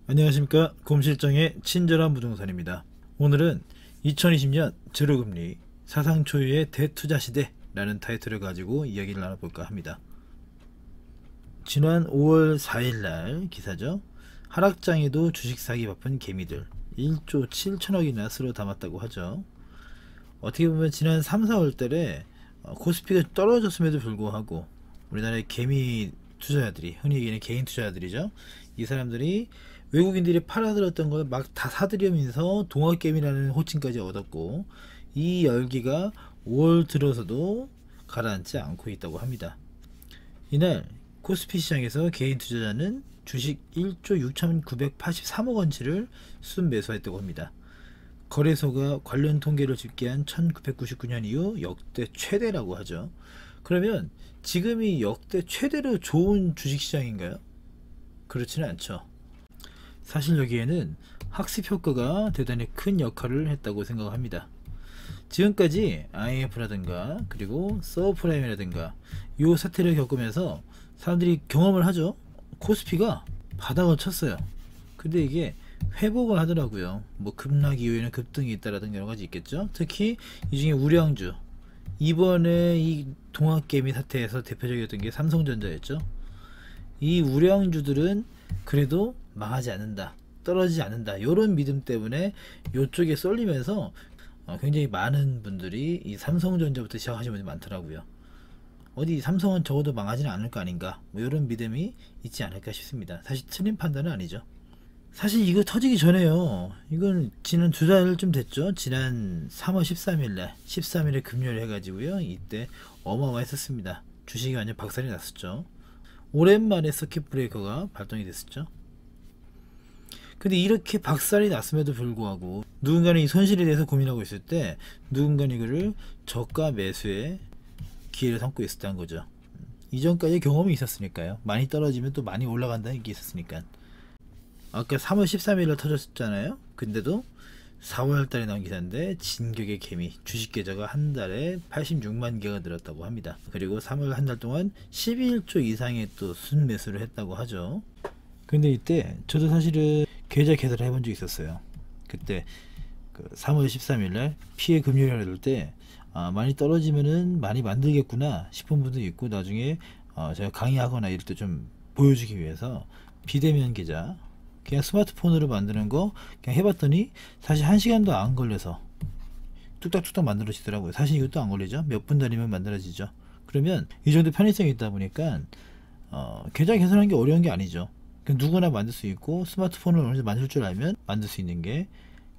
안녕하십니까, 곰실장의 친절한 부동산입니다. 오늘은 2020년 제로금리 사상 초유의 대투자 시대라는 타이틀을 가지고 이야기를 나눠볼까 합니다. 지난 5월 4일날 기사죠. 하락장에도 주식 사기 바쁜 개미들 1조 7천억이나 쓸어 담았다고 하죠. 어떻게 보면 지난 3, 4월 달에 코스피가 떨어졌음에도 불구하고 우리나라의 개미 투자자들이, 흔히 얘기하는 개인 투자자들이죠. 이 사람들이 외국인들이 팔아들었던 걸 막 다 사들이면서 동학개미라는 호칭까지 얻었고, 이 열기가 5월 들어서도 가라앉지 않고 있다고 합니다. 이날 코스피 시장에서 개인 투자자는 주식 1조 6,983억 원치를 순매수했다고 합니다. 거래소가 관련 통계를 집계한 1999년 이후 역대 최대라고 하죠. 그러면 지금이 역대 최대로 좋은 주식시장인가요? 그렇지는 않죠. 사실 여기에는 학습 효과가 대단히 큰 역할을 했다고 생각합니다. 지금까지 IMF라든가 그리고 서브프라임이라든가 이 사태를 겪으면서 사람들이 경험을 하죠. 코스피가 바닥을 쳤어요. 근데 이게 회복을 하더라고요. 뭐 급락 이후에는 급등이 있다라든가 여러 가지 있겠죠. 특히 이 중에 우량주, 이번에 이 동학개미 사태에서 대표적이었던 게 삼성전자였죠. 이 우량주들은 그래도 망하지 않는다, 떨어지지 않는다, 이런 믿음 때문에 이쪽에 쏠리면서 굉장히 많은 분들이 이 삼성전자부터 시작하시는 분들이 많더라고요. 어디 삼성은 적어도 망하지는 않을 거 아닌가, 뭐 이런 믿음이 있지 않을까 싶습니다. 사실 틀린 판단은 아니죠. 사실 이거 터지기 전에요, 이건 지난 두 달쯤 됐죠. 지난 3월 13일에 금요일 해가지고요, 이때 어마어마했었습니다. 주식이 완전 박살이 났었죠. 오랜만에 서킷 브레이커가 발동이 됐었죠. 근데 이렇게 박살이 났음에도 불구하고 누군가는 이 손실에 대해서 고민하고 있을 때 누군가는 이거를 저가 매수의 기회를 삼고 있었다는 거죠. 이전까지 경험이 있었으니까요. 많이 떨어지면 또 많이 올라간다는 게 있었으니까. 아까 3월 13일에 터졌잖아요. 근데도 4월 달에 나온 기사인데 진격의 개미 주식 계좌가 한 달에 86만 개가 늘었다고 합니다. 그리고 3월 한 달 동안 11조 이상의 또 순매수를 했다고 하죠. 근데 이때 저도 사실은 계좌 개설을 해본 적이 있었어요. 그때 그 3월 13일날 피해 금요일을 할 때 많이 떨어지면은 많이 만들겠구나 싶은 분도 있고, 나중에 제가 강의하거나 이럴 때 좀 보여주기 위해서 비대면 계좌 그냥 스마트폰으로 만드는 거 그냥 해봤더니 사실 1시간도 안 걸려서 뚝딱뚝딱 만들어지더라고요. 사실 이것도 안 걸리죠. 몇 분 단위면 만들어지죠. 그러면 이 정도 편의성이 있다 보니까 계좌 개설하는 게 어려운 게 아니죠. 누구나 만들 수 있고 스마트폰을 어느 정도 만들 줄 알면 만들 수 있는 게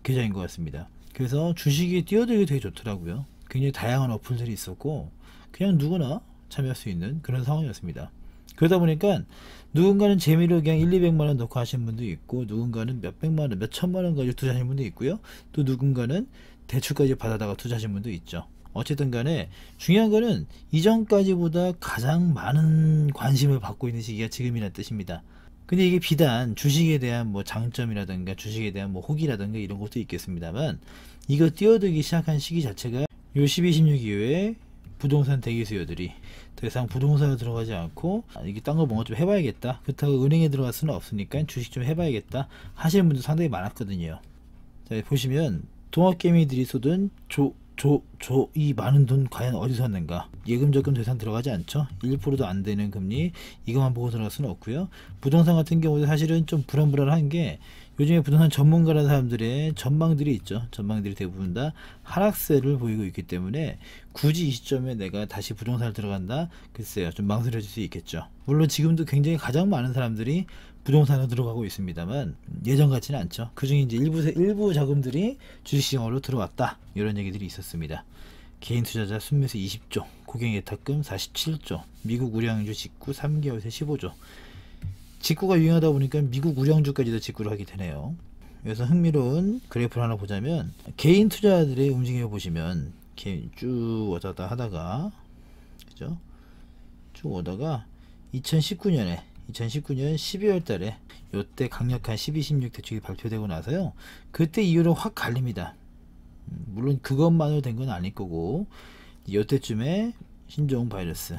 계좌인 것 같습니다. 그래서 주식이 뛰어들기 되게 좋더라고요. 굉장히 다양한 어플들이 있었고 그냥 누구나 참여할 수 있는 그런 상황이었습니다. 그러다 보니까 누군가는 재미로 그냥 1, 200만원 넣고 하시는 분도 있고, 누군가는 몇백만원, 몇천만원 가지고 투자하시는 분도 있고요. 또 누군가는 대출까지 받아다가 투자하시는 분도 있죠. 어쨌든 간에 중요한 거는 이전까지보다 가장 많은 관심을 받고 있는 시기가 지금이라는 뜻입니다. 근데 이게 비단 주식에 대한 뭐 장점이라든가 주식에 대한 뭐 호기라든가 이런 것도 있겠습니다만, 이거 뛰어들기 시작한 시기 자체가 요 12, 16 이후에 부동산 대기 수요들이 더 이상 부동산에 들어가지 않고 이게 딴 거 뭔가 좀 해봐야겠다, 그렇다고 은행에 들어갈 수는 없으니까 주식 좀 해봐야겠다 하시는 분들 상당히 많았거든요. 자, 보시면 동학개미들이 쏟은 이 많은 돈 과연 어디서 왔는가. 예금 적금 더 이상 들어가지 않죠. 1%도 안 되는 금리, 이것만 보고 들어갈 수는 없고요. 부동산 같은 경우도 사실은 좀 불안불안한 게, 요즘에 부동산 전문가라는 사람들의 전망들이 있죠. 전망들이 대부분 다 하락세를 보이고 있기 때문에 굳이 이 시점에 내가 다시 부동산을 들어간다, 글쎄요, 좀 망설여질 수 있겠죠. 물론 지금도 굉장히 가장 많은 사람들이 부동산으로 들어가고 있습니다만 예전 같지는 않죠. 그중에 이제 일부 자금들이 주식시장으로 들어왔다, 이런 얘기들이 있었습니다. 개인 투자자 순매수 20조, 고객 예탁금 47조, 미국 우량주 직구 3개월 새 15조. 직구가 유행하다 보니까 미국 우량주까지도 직구를 하게 되네요. 그래서 흥미로운 그래프를 하나 보자면, 개인 투자자들의 움직임을 보시면 쭉 왔다 하다가, 그죠? 쭉 오다가 2019년 12월 달에 요때 강력한 12, 16 대축이 발표되고 나서요, 그때 이후로 확 갈립니다. 물론 그것만으로 된 건 아닐 거고, 요때쯤에 신종 바이러스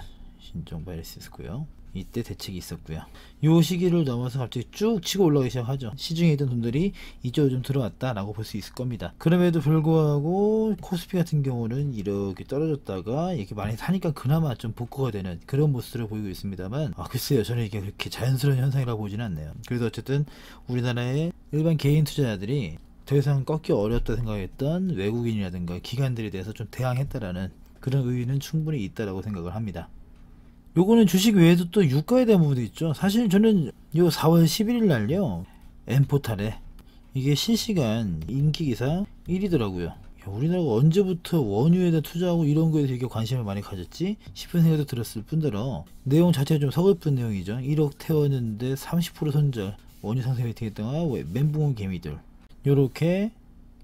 있었고요. 이때 대책이 있었고요. 요 시기를 넘어서 갑자기 쭉 치고 올라가기 시작하죠. 시중에 있던 돈들이 이쪽으로 좀 들어왔다라고 볼 수 있을 겁니다. 그럼에도 불구하고 코스피 같은 경우는 이렇게 떨어졌다가 이렇게 많이 사니까 그나마 좀 복구가 되는 그런 모습을 보이고 있습니다만, 글쎄요, 저는 이게 그렇게 자연스러운 현상이라고 보지는 않네요. 그래도 어쨌든 우리나라의 일반 개인 투자자들이 더 이상 꺾기 어렵다 생각했던 외국인이라든가 기관들에 대해서 좀 대항했다라는 그런 의의는 충분히 있다라고 생각을 합니다. 요거는 주식 외에도 또 유가에 대한 부분도 있죠. 사실 저는 요 4월 11일 날요, M포탈에 이게 실시간 인기기사 1위더라고요. 우리나라가 언제부터 원유에다 투자하고 이런 거에 되게 관심을 많이 가졌지 싶은 생각도 들었을 뿐더러 내용 자체가 좀 서글픈 내용이죠. 1억 태웠는데 30% 손절, 원유 상승 웨이팅했다가 멘붕 온 개미들, 요렇게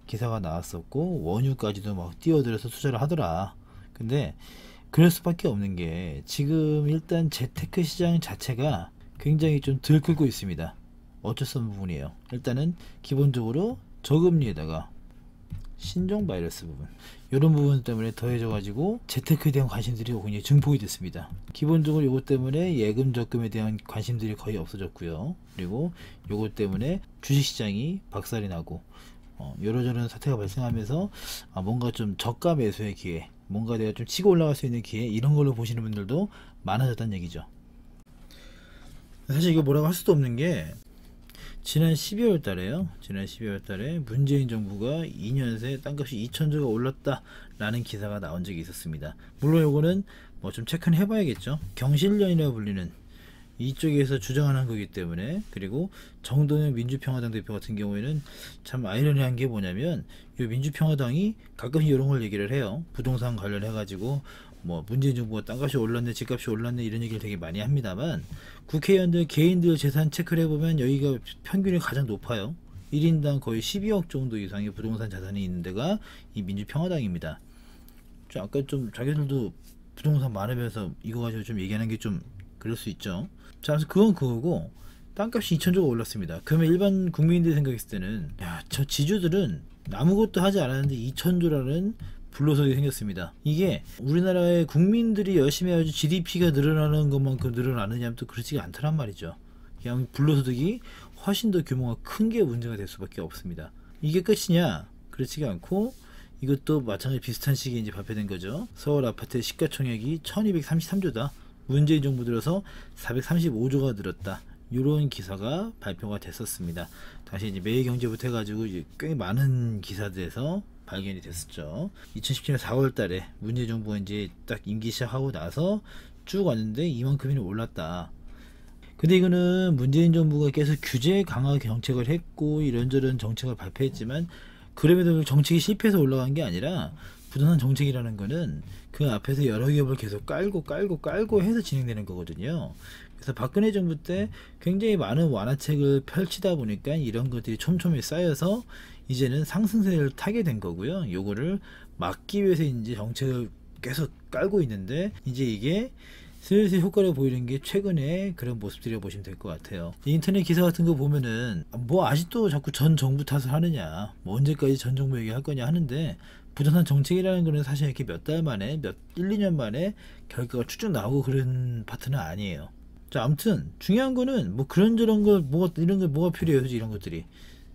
기사가 나왔었고 원유까지도 막 뛰어들어서 투자를 하더라. 근데 그럴 수밖에 없는 게 지금 일단 재테크 시장 자체가 굉장히 좀 들끓고 있습니다. 어쩔 수 없는 부분이에요. 일단은 기본적으로 저금리에다가 신종 바이러스 부분, 이런 부분 때문에 더해져 가지고 재테크에 대한 관심들이 굉장히 증폭이 됐습니다. 기본적으로 이것 때문에 예금 적금에 대한 관심들이 거의 없어졌고요. 그리고 이것 때문에 주식시장이 박살이 나고 이러저런 사태가 발생하면서 뭔가 좀 저가 매수의 기회, 뭔가 내가 좀 치고 올라갈 수 있는 기회, 이런 걸로 보시는 분들도 많아졌다는 얘기죠. 사실 이거 뭐라고 할 수도 없는 게 지난 12월 달에요. 지난 12월 달에 문재인 정부가 2년 새 땅값이 2천조가 올랐다 라는 기사가 나온 적이 있었습니다. 물론 이거는 뭐 좀 체크는 해봐야겠죠. 경실련이라고 불리는 이쪽에서 주장하는 거기 때문에. 그리고 정동영 민주평화당 대표 같은 경우에는 참 아이러니한 게 뭐냐면, 이 민주평화당이 가끔씩 이런 걸 얘기를 해요. 부동산 관련해 가지고 뭐 문재인 정부가 땅값이 올랐네, 집값이 올랐네, 이런 얘기를 되게 많이 합니다만, 국회의원들 개인들 재산 체크를 해보면 여기가 평균이 가장 높아요. 1인당 거의 12억 정도 이상의 부동산 자산이 있는 데가 이 민주평화당입니다. 아까 좀 자기들도 부동산 많으면서 이거 가지고 좀 얘기하는 게 좀 그럴 수 있죠. 자, 그래서 그건 그거고, 땅값이 2천조가 올랐습니다. 그러면 일반 국민들이 생각했을 때는, 야, 저 지주들은 아무것도 하지 않았는데 2천조라는 불로소득이 생겼습니다. 이게 우리나라의 국민들이 열심히 해야지 GDP가 늘어나는 것만큼 늘어나느냐면 또 그렇지가 않다란 말이죠. 그냥 불로소득이 훨씬 더 규모가 큰 게 문제가 될 수밖에 없습니다. 이게 끝이냐? 그렇지가 않고, 이것도 마찬가지 비슷한 시기에 이제 발표된 거죠. 서울 아파트 시가총액이 1233조다. 문재인 정부 들어서 435조가 늘었다. 이런 기사가 발표가 됐었습니다. 다시 이제 매일경제부터 해가지고 이제 꽤 많은 기사들에서 발견이 됐었죠. 2017년 4월 달에 문재인 정부가 이제 딱 임기 시작하고 나서 쭉 왔는데 이만큼이나 올랐다. 근데 이거는 문재인 정부가 계속 규제 강화 정책을 했고 이런저런 정책을 발표했지만, 그럼에도 정책이 실패해서 올라간 게 아니라, 부동산 정책이라는 거는 그 앞에서 여러 기업을 계속 깔고 해서 진행되는 거거든요. 그래서 박근혜 정부 때 굉장히 많은 완화책을 펼치다 보니까 이런 것들이 촘촘히 쌓여서 이제는 상승세를 타게 된 거고요. 요거를 막기 위해서 이제 정책을 계속 깔고 있는데, 이제 이게 슬슬 효과를 보이는 게 최근에 그런 모습들이라고 보시면 될 것 같아요. 인터넷 기사 같은 거 보면은 뭐 아직도 자꾸 전 정부 탓을 하느냐, 뭐 언제까지 전 정부 얘기할 거냐 하는데, 부동산 정책이라는 거는 사실 이렇게 몇 달 만에, 1, 2년 만에 결과가 쭉쭉 나오고 그런 파트는 아니에요. 자, 아무튼 중요한 거는 뭐 그런저런 거, 뭐가 이런 거 뭐가 필요해요. 이런 것들이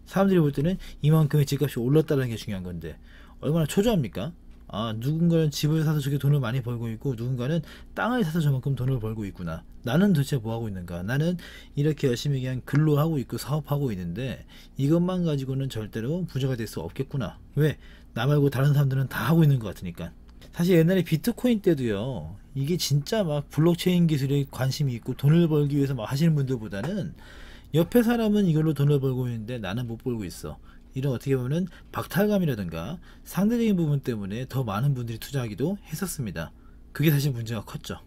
사람들이 볼 때는 이만큼의 집값이 올랐다는 게 중요한 건데, 얼마나 초조합니까? 누군가는 집을 사서 저게 돈을 많이 벌고 있고, 누군가는 땅을 사서 저만큼 돈을 벌고 있구나. 나는 도대체 뭐 하고 있는가? 나는 이렇게 열심히 그냥 근로하고 있고 사업하고 있는데 이것만 가지고는 절대로 부자가 될 수 없겠구나. 왜? 나 말고 다른 사람들은 다 하고 있는 것 같으니까. 사실 옛날에 비트코인 때도요, 이게 진짜 막 블록체인 기술에 관심이 있고 돈을 벌기 위해서 막 하시는 분들보다는 옆에 사람은 이걸로 돈을 벌고 있는데 나는 못 벌고 있어, 이런 어떻게 보면 박탈감이라든가 상대적인 부분 때문에 더 많은 분들이 투자하기도 했었습니다. 그게 사실 문제가 컸죠.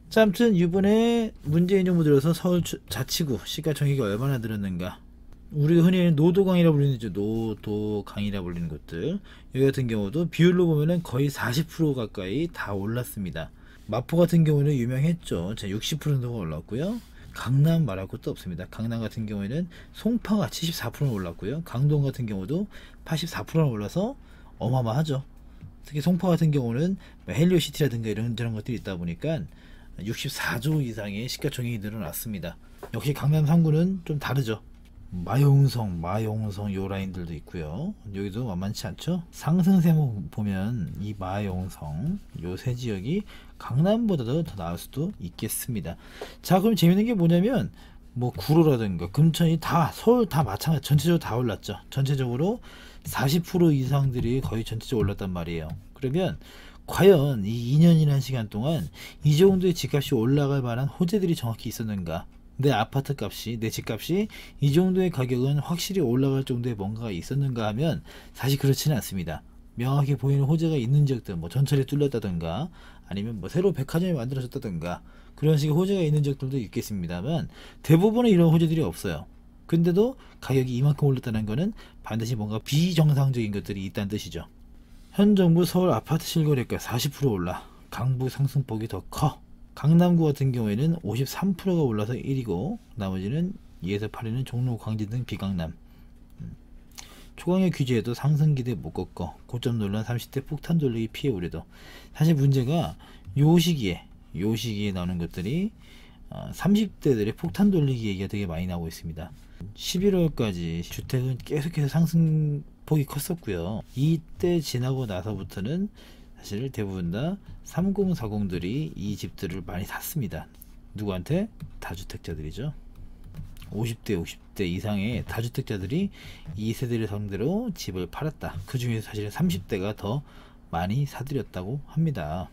자, 아무튼 이번에 문재인 정부 들어서 서울 자치구 시가총액이 얼마나 늘었는가, 우리가 흔히 노도강이라 불리는 노도강이라 불리는 것들, 여기 같은 경우도 비율로 보면은 거의 40% 가까이 다 올랐습니다. 마포 같은 경우는 유명했죠. 60% 정도가 올랐고요. 강남 말할 것도 없습니다. 강남 같은 경우에는 송파가 74% 올랐고요. 강동 같은 경우도 84%나 올라서 어마어마하죠. 특히 송파 같은 경우는 헬리오시티라든가 이런 저런 것들이 있다 보니까 64조 이상의 시가총액이 늘어났습니다. 역시 강남 3구는 좀 다르죠. 마용성 요 라인들도 있고요. 여기도 만만치 않죠. 상승세 보면 이 마용성 요 세 지역이 강남보다도 더 나을 수도 있겠습니다. 자, 그럼 재밌는 게 뭐냐면 뭐 구로라든가 금천이 다 서울 다 마찬가지 전체적으로 다 올랐죠. 전체적으로 40% 이상들이 거의 전체적으로 올랐단 말이에요. 그러면 과연 이 2년이라는 시간 동안 이 정도의 집값이 올라갈 만한 호재들이 정확히 있었는가? 내 아파트 값이, 내 집값이 이 정도의 가격은 확실히 올라갈 정도의 뭔가가 있었는가 하면 사실 그렇지는 않습니다. 명확히 보이는 호재가 있는 지역들, 뭐 전철이 뚫렸다든가 아니면 뭐 새로 백화점이 만들어졌다든가 그런 식의 호재가 있는 지역들도 있겠습니다만 대부분은 이런 호재들이 없어요. 근데도 가격이 이만큼 올랐다는 것은 반드시 뭔가 비정상적인 것들이 있다는 뜻이죠. 현 정부 서울 아파트 실거래가 40% 올라 강북 상승폭이 더 커. 강남구 같은 경우에는 53%가 올라서 1위고 나머지는 2에서 8위는 종로, 광진 등 비강남. 초강력 규제에도 상승 기대 못 꺾어. 고점 논란 30대 폭탄 돌리기 피해 우려도. 사실 문제가 요 시기에 나오는 것들이 30대들의 폭탄 돌리기 얘기가 되게 많이 나오고 있습니다. 11월까지 주택은 계속해서 상승폭이 컸었고요. 이때 지나고 나서부터는 사실 대부분 다 3040들이 이 집들을 많이 샀습니다. 누구한테? 다주택자들이죠. 50대 이상의 다주택자들이 이 세대를 상대로 집을 팔았다. 그 중에서 사실은 30대가 더 많이 사들였다고 합니다.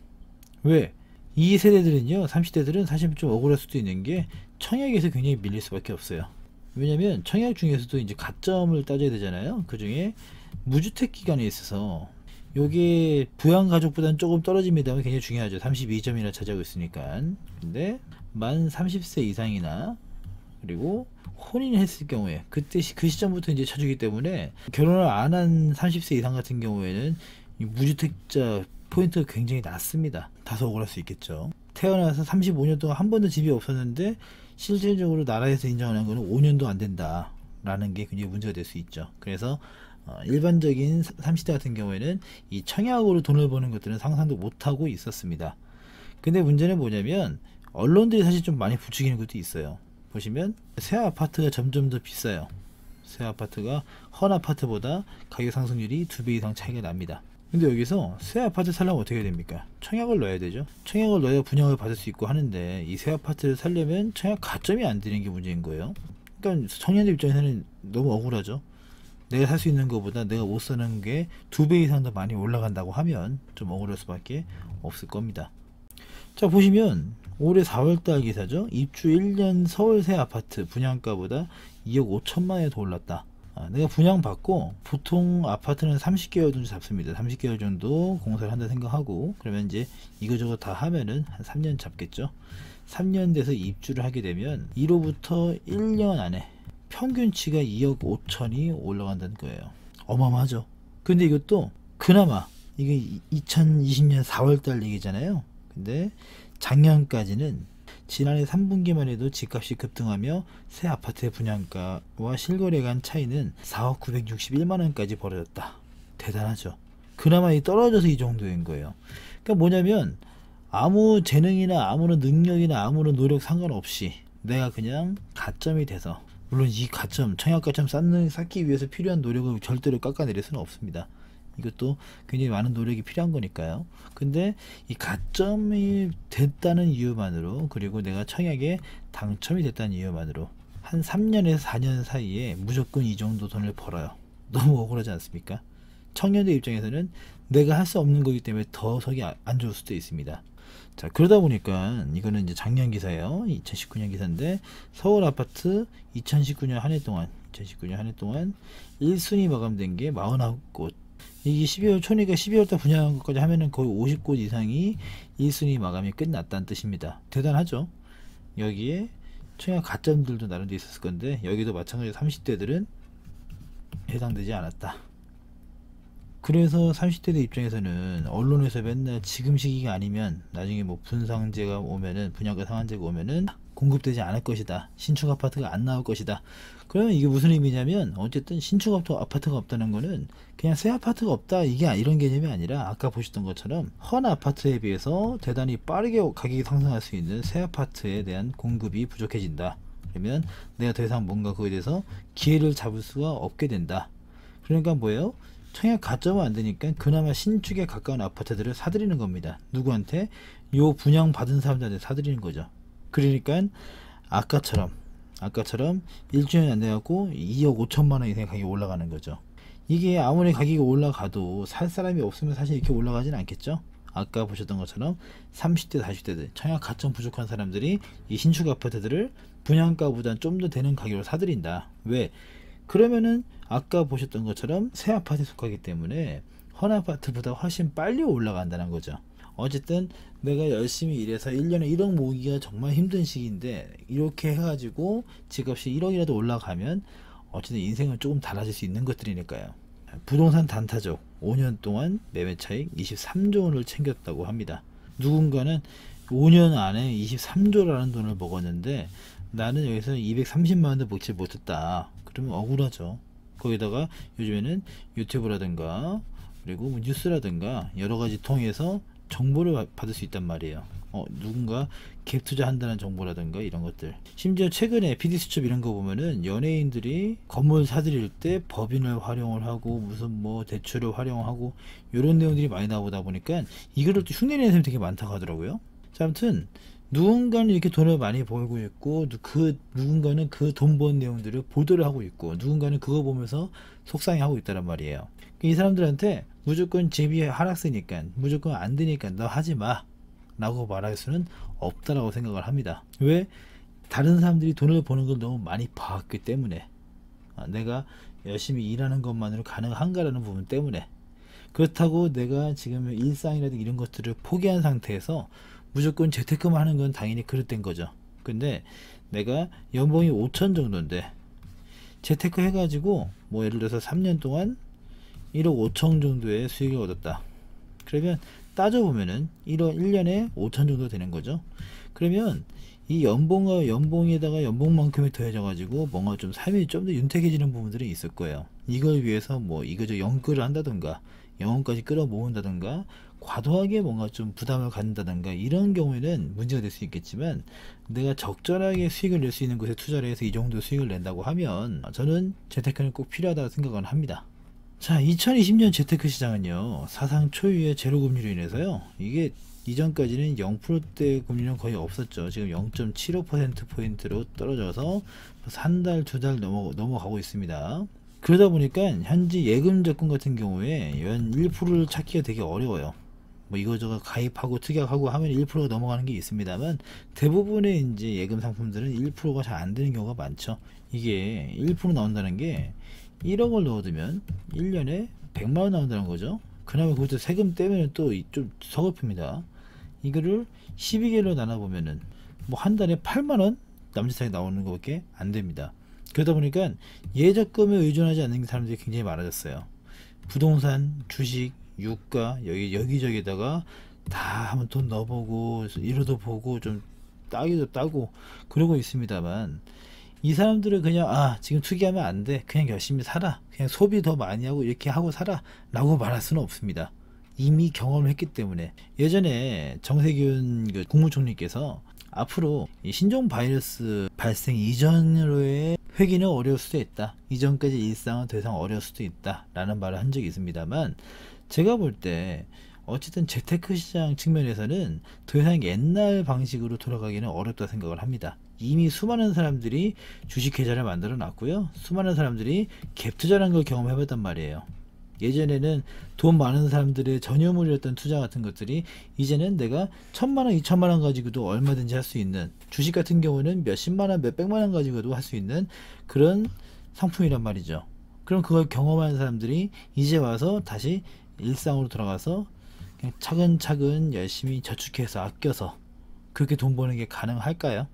왜? 이 세대들은요, 30대들은 사실 좀 억울할 수도 있는 게 청약에서 굉장히 밀릴 수밖에 없어요. 왜냐면 청약 중에서도 이제 가점을 따져야 되잖아요. 그 중에 무주택 기간에 있어서 요게 부양가족보다는 조금 떨어집니다만 굉장히 중요하죠. 32점이나 차지하고 있으니까. 근데 만 30세 이상이나 그리고 혼인을 했을 경우에 그때 그 시점부터 이제 쳐주기 때문에 결혼을 안 한 30세 이상 같은 경우에는 이 무주택자 포인트가 굉장히 낮습니다. 다소 억울할 수 있겠죠. 태어나서 35년 동안 한 번도 집이 없었는데 실질적으로 나라에서 인정하는 거는 5년도 안 된다 라는 게 굉장히 문제가 될 수 있죠. 그래서 일반적인 30대 같은 경우에는 이 청약으로 돈을 버는 것들은 상상도 못하고 있었습니다. 근데 문제는 뭐냐면 언론들이 사실 좀 많이 부추기는 것도 있어요. 보시면 새 아파트가 점점 더 비싸요. 새 아파트가 헌 아파트보다 가격 상승률이 2배 이상 차이가 납니다. 근데 여기서 새 아파트 살려면 어떻게 해야 됩니까? 청약을 넣어야 되죠. 청약을 넣어야 분양을 받을 수 있고 하는데 이 새 아파트를 살려면 청약 가점이 안 되는 게 문제인 거예요. 그러니까 청년들 입장에서는 너무 억울하죠. 내가 살 수 있는 것보다 내가 못 사는 게 2배 이상 더 많이 올라간다고 하면 좀 억울할 수밖에 없을 겁니다. 자, 보시면 올해 4월달 기사죠. 입주 1년 서울 새 아파트 분양가보다 2억 5천만 원이 더 올랐다. 내가 분양받고 보통 아파트는 30개월 정도 잡습니다. 30개월 정도 공사를 한다 생각하고 그러면 이제 이거저거 다 하면은 한 3년 잡겠죠. 3년 돼서 입주를 하게 되면 1호부터 1년 안에 평균치가 2억 5천이 올라간다는 거예요. 어마어마하죠. 근데 이것도 그나마 이게 2020년 4월달 얘기잖아요. 근데 작년까지는 지난해 3분기만 해도 집값이 급등하며 새 아파트의 분양가와 실거래 간 차이는 4억 961만원까지 벌어졌다. 대단하죠. 그나마 떨어져서 이 정도인 거예요. 그러니까 뭐냐면 아무 재능이나 아무런 능력이나 아무런 노력 상관없이 내가 그냥 가점이 돼서, 물론 이 가점, 청약 가점 쌓기 위해서 필요한 노력을 절대로 깎아내릴 수는 없습니다. 이것도 굉장히 많은 노력이 필요한 거니까요. 근데 이 가점이 됐다는 이유만으로, 그리고 내가 청약에 당첨이 됐다는 이유만으로 한 3년에서 4년 사이에 무조건 이 정도 돈을 벌어요. 너무 억울하지 않습니까? 청년들 입장에서는 내가 할 수 없는 거기 때문에 더 속이 안 좋을 수도 있습니다. 자, 그러다 보니까 이거는 이제 작년 기사예요. 2019년 기사인데 서울 아파트 2019년 한 해 동안 1순위 마감된 게 49곳. 이게 12월 초니까 12월달 분양한 것까지 하면은 거의 50곳 이상이 1순위 마감이 끝났다는 뜻입니다. 대단하죠. 여기에 청약 가점들도 나름대로 있었을 건데 여기도 마찬가지로 30대들은 해당되지 않았다. 그래서 30대들 입장에서는 언론에서 맨날 지금 시기가 아니면 나중에 뭐 분상제가 오면은, 분양가 상한제가 오면은 공급되지 않을 것이다. 신축 아파트가 안 나올 것이다. 그러면 이게 무슨 의미냐면 어쨌든 신축 아파트가 없다는 거는 그냥 새 아파트가 없다 이게 이런 개념이 아니라 아까 보셨던 것처럼 헌 아파트에 비해서 대단히 빠르게 가격이 상승할 수 있는 새 아파트에 대한 공급이 부족해진다. 그러면 내가 더 이상 뭔가 그거에 대해서 기회를 잡을 수가 없게 된다. 그러니까 뭐예요? 청약 가점은 안 되니까 그나마 신축에 가까운 아파트들을 사들이는 겁니다. 누구한테? 요 분양 받은 사람들한테 사들이는 거죠. 그러니까 아까처럼 1주년이 안 돼갖고 2억 5천만 원 이상 가격이 올라가는 거죠. 이게 아무리 가격이 올라가도 살 사람이 없으면 사실 이렇게 올라가진 않겠죠. 아까 보셨던 것처럼 30대 40대들 청약 가점 부족한 사람들이 이 신축 아파트들을 분양가보다 좀 더 되는 가격으로 사들인다. 왜? 그러면은 아까 보셨던 것처럼 새 아파트에 속하기 때문에 헌 아파트보다 훨씬 빨리 올라간다는 거죠. 어쨌든 내가 열심히 일해서 1년에 1억 모으기가 정말 힘든 시기인데 이렇게 해가지고 집값이 1억이라도 올라가면 어쨌든 인생은 조금 달라질 수 있는 것들이니까요. 부동산 단타족 5년 동안 매매 차익 23조 원을 챙겼다고 합니다. 누군가는 5년 안에 23조라는 돈을 먹었는데 나는 여기서 230만 원도 먹지 못했다. 그러면 억울하죠. 거기다가 요즘에는 유튜브라든가 그리고 뭐 뉴스라든가 여러가지 통해서 정보를 받을 수 있단 말이에요. 누군가 갭 투자한다는 정보라든가 이런 것들. 심지어 최근에 PD수첩 이런 거 보면은 연예인들이 건물 사들일 때 법인을 활용을 하고 무슨 뭐 대출을 활용하고 이런 내용들이 많이 나오다 보니까 이거를 또 흉내내는 사람이 되게 많다고 하더라고요. 자, 아무튼 누군가는 이렇게 돈을 많이 벌고 있고 누군가는 그 돈 번 내용들을 보도를 하고 있고 누군가는 그거 보면서 속상해하고 있다란 말이에요. 이 사람들한테 무조건 집이 하락세니까 무조건 안 되니까 너 하지마 라고 말할 수는 없다라고 생각을 합니다. 왜? 다른 사람들이 돈을 버는 걸 너무 많이 봤기 때문에 내가 열심히 일하는 것만으로 가능한가라는 부분 때문에. 그렇다고 내가 지금 일상이라든가 이런 것들을 포기한 상태에서 무조건 재테크만 하는 건 당연히 그릇된 거죠. 근데 내가 연봉이 5천 정도인데 재테크 해가지고 뭐 예를 들어서 3년 동안 1억 5천 정도의 수익을 얻었다. 그러면 따져보면은 1년에 5천 정도 되는 거죠. 그러면 이 연봉에다가 연봉만큼이 더해져 가지고 뭔가 좀 삶이 좀 더 윤택해지는 부분들이 있을 거예요. 이걸 위해서 뭐 이거저 연끌을 한다든가 영혼까지 끌어모은다든가 과도하게 뭔가 좀 부담을 갖는다든가 이런 경우에는 문제가 될 수 있겠지만 내가 적절하게 수익을 낼 수 있는 곳에 투자를 해서 이 정도 수익을 낸다고 하면 저는 재테크는 꼭 필요하다고 생각을 합니다. 자, 2020년 재테크 시장은요 사상 초유의 제로금리로 인해서요 이게 이전까지는 0%대 금리는 거의 없었죠. 지금 0.75%포인트로 떨어져서 한 달, 두 달 넘어가고 있습니다. 그러다 보니까 현재 예금 적금 같은 경우에 연 1%를 찾기가 되게 어려워요. 뭐 이거저거 가입하고 특약하고 하면 1%가 넘어가는 게 있습니다만 대부분의 이제 예금 상품들은 1%가 잘 안 되는 경우가 많죠. 이게 1% 나온다는 게 1억을 넣어두면 1년에 100만원 나온다는 거죠. 그나마 그것도 세금 떼면 또 좀 서글픕니다. 이거를 12개로 나눠보면은 뭐 한 달에 8만원 남짓하게 나오는 것밖에 안 됩니다. 그러다 보니까 예적금에 의존하지 않는 사람들이 굉장히 많아졌어요. 부동산, 주식, 유가 여기저기다가 다 한번 돈 넣어보고 이러도 보고 좀 따기도 따고 그러고 있습니다만 이 사람들은 그냥 지금 투기하면 안 돼 그냥 열심히 살아 그냥 소비 더 많이 하고 이렇게 하고 살아 라고 말할 수는 없습니다. 이미 경험을 했기 때문에. 예전에 정세균 국무총리께서 앞으로 이 신종 바이러스 발생 이전으로의 회귀는 어려울 수도 있다. 이전까지 일상은 더 이상 어려울 수도 있다 라는 말을 한 적이 있습니다만 제가 볼 때 어쨌든 재테크 시장 측면에서는 더 이상 옛날 방식으로 돌아가기는 어렵다 생각을 합니다. 이미 수많은 사람들이 주식 계좌를 만들어 놨고요. 수많은 사람들이 갭 투자라는 걸 경험해 봤단 말이에요. 예전에는 돈 많은 사람들의 전유물이었던 투자 같은 것들이 이제는 내가 1,000만원, 2,000만원 가지고도 얼마든지 할 수 있는 주식 같은 경우는 몇십만원, 몇백만원 가지고도 할 수 있는 그런 상품이란 말이죠. 그럼 그걸 경험한 사람들이 이제 와서 다시 일상으로 돌아가서 그냥 차근차근 열심히 저축해서 아껴서 그렇게 돈 버는 게 가능할까요?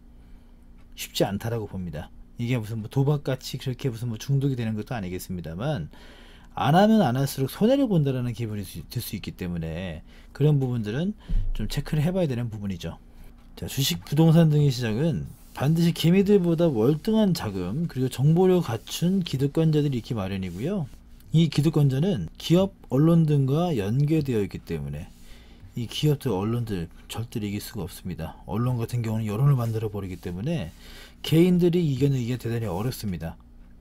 쉽지 않다라고 봅니다. 이게 무슨 뭐 도박같이 그렇게 무슨 뭐 중독이 되는 것도 아니겠습니다만 안 하면 안 할수록 손해를 본다라는 기분이 들 수 있기 때문에 그런 부분들은 좀 체크를 해봐야 되는 부분이죠. 자, 주식, 부동산 등의 시장은 반드시 개미들보다 월등한 자금 그리고 정보를 갖춘 기득권자들이 있기 마련이고요. 이 기득권자는 기업, 언론 등과 연계되어 있기 때문에 이 기업들, 언론들 절대로 이길 수가 없습니다. 언론 같은 경우는 여론을 만들어 버리기 때문에 개인들이 이겨내기가 대단히 어렵습니다.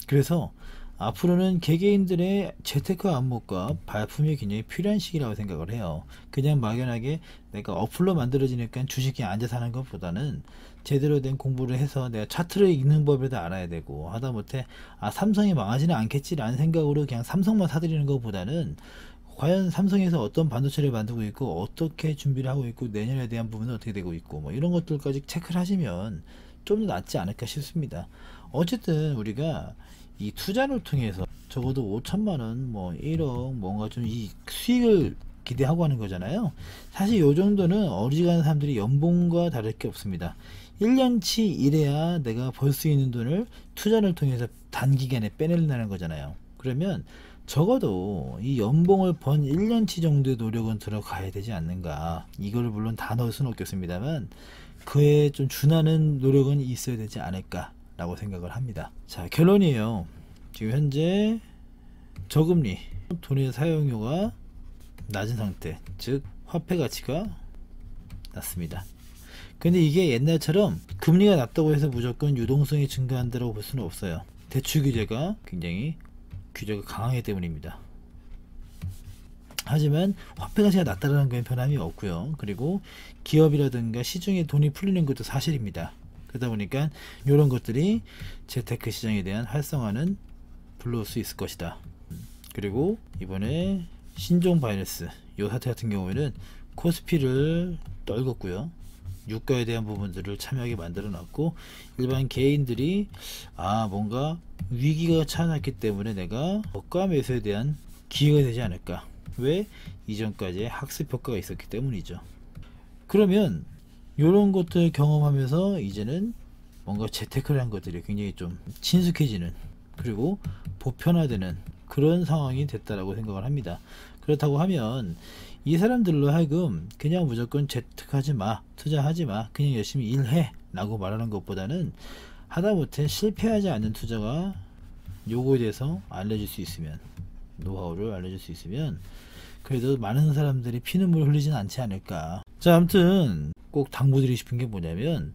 그래서 앞으로는 개개인들의 재테크 안목과 발품이 굉장히 필요한 시기라고 생각을 해요. 그냥 막연하게 내가 어플로 만들어지니까 주식에 앉아서 하는 것보다는 제대로 된 공부를 해서 내가 차트를 읽는 법을 다 알아야 되고, 하다못해 삼성이 망하지는 않겠지라는 생각으로 그냥 삼성만 사들이는 것보다는 과연 삼성에서 어떤 반도체를 만들고 있고 어떻게 준비를 하고 있고 내년에 대한 부분은 어떻게 되고 있고 뭐 이런 것들까지 체크를 하시면 좀 더 낫지 않을까 싶습니다. 어쨌든 우리가 이 투자를 통해서 적어도 5천만원 뭐 1억 뭔가 좀 이 수익을 기대하고 하는 거잖아요. 사실 요 정도는 어지간한 사람들이 연봉과 다를 게 없습니다. 1년치 일해야 내가 벌 수 있는 돈을 투자를 통해서 단기간에 빼내려는 거잖아요. 그러면 적어도 이 연봉을 번 1년치 정도의 노력은 들어가야 되지 않는가. 이거를 물론 다 넣을 수는 없겠습니다만 그에 좀 준하는 노력은 있어야 되지 않을까 라고 생각을 합니다. 자, 결론이에요. 지금 현재 저금리, 돈의 사용료가 낮은 상태, 즉 화폐 가치가 낮습니다. 근데 이게 옛날처럼 금리가 낮다고 해서 무조건 유동성이 증가한다고 볼 수는 없어요. 대출 규제가 굉장히 규제가 강하기 때문입니다. 하지만 화폐 가치가 낮다는 건 변함이 없고요. 그리고 기업이라든가 시중에 돈이 풀리는 것도 사실입니다. 그러다 보니까 이런 것들이 재테크 시장에 대한 활성화는 불러올 수 있을 것이다. 그리고 이번에 신종 바이러스 이 사태 같은 경우에는 코스피를 떨궜고요. 유가에 대한 부분들을 참여하게 만들어 놨고, 일반 개인들이 뭔가 위기가 찾아났기 때문에 내가 저가 매수에 대한 기회가 되지 않을까. 왜? 이전까지의 학습 효과가 있었기 때문이죠. 그러면 이런 것들 경험하면서 이제는 뭔가 재테크를 한 것들이 굉장히 좀 친숙해지는, 그리고 보편화되는 그런 상황이 됐다라고 생각을 합니다. 그렇다고 하면 이 사람들로 하여금 그냥 무조건 재테크하지 마, 투자하지 마, 그냥 열심히 일해 라고 말하는 것보다는 하다못해 실패하지 않는 투자가 요거에 대해서 알려줄 수 있으면, 노하우를 알려줄 수 있으면 그래도 많은 사람들이 피눈물 흘리진 않지 않을까. 자, 아무튼 꼭 당부드리고 싶은 게 뭐냐면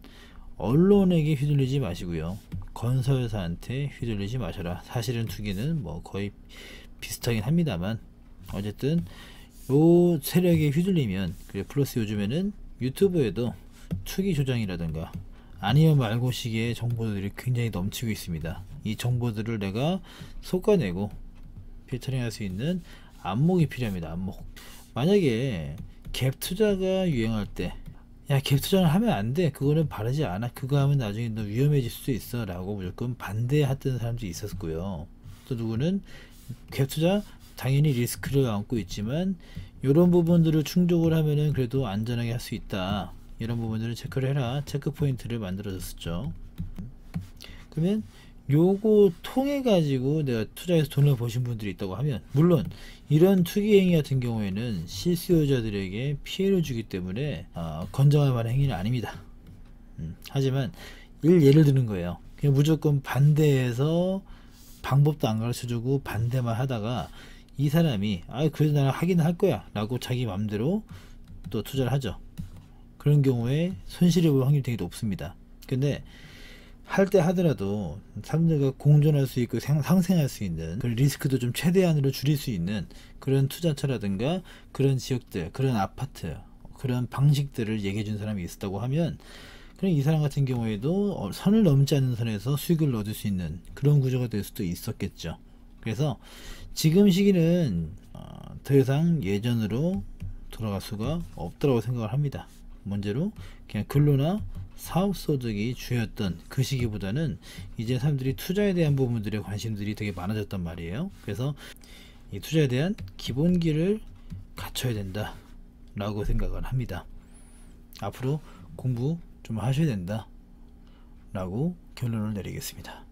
언론에게 휘둘리지 마시고요, 건설사한테 휘둘리지 마셔라. 사실은 투기는 뭐 거의 비슷하긴 합니다만 어쨌든 요 세력에 휘둘리면, 그래 플러스 요즘에는 유튜브에도 투기 조장이라든가 아니면 말고 시기의 정보들이 굉장히 넘치고 있습니다. 이 정보들을 내가 솎아내고 필터링 할 수 있는 안목이 필요합니다. 안목. 만약에 갭 투자가 유행할 때 야, 갭 투자를 하면 안 돼, 그거는 바르지 않아, 그거 하면 나중에 너 위험해질 수도 있어 라고 무조건 반대했던 사람들이 있었고요. 또 누구는 갭 투자 당연히 리스크를 안고 있지만 이런 부분들을 충족을 하면은 그래도 안전하게 할 수 있다, 이런 부분들을 체크를 해라, 체크 포인트를 만들어 줬었죠. 그러면 요거 통해 가지고 내가 투자해서 돈을 버신 분들이 있다고 하면, 물론 이런 투기 행위 같은 경우에는 실수요자들에게 피해를 주기 때문에 건정할 만한 행위는 아닙니다. 하지만 예를 드는 거예요. 그냥 무조건 반대해서 방법도 안 가르쳐주고 반대만 하다가 이 사람이 그래도 나는 하긴 할 거야 라고 자기 맘대로 또 투자를 하죠. 그런 경우에 손실을 볼 확률이 되게 높습니다. 근데 할 때 하더라도 사람들과 공존할 수 있고 상생할 수 있는, 그 리스크도 좀 최대한으로 줄일 수 있는 그런 투자처라든가 그런 지역들, 그런 아파트, 그런 방식들을 얘기해 준 사람이 있었다고 하면, 그럼 이 사람 같은 경우에도 선을 넘지 않는 선에서 수익을 얻을 수 있는 그런 구조가 될 수도 있었겠죠. 그래서 지금 시기는 더 이상 예전으로 돌아갈 수가 없다고 생각을 합니다. 문제로 그냥 근로나 사업소득이 주였던 그 시기보다는 이제 사람들이 투자에 대한 부분들에 관심들이 되게 많아졌단 말이에요. 그래서 이 투자에 대한 기본기를 갖춰야 된다 라고 생각을 합니다. 앞으로 공부 좀 하셔야 된다 라고 결론을 내리겠습니다.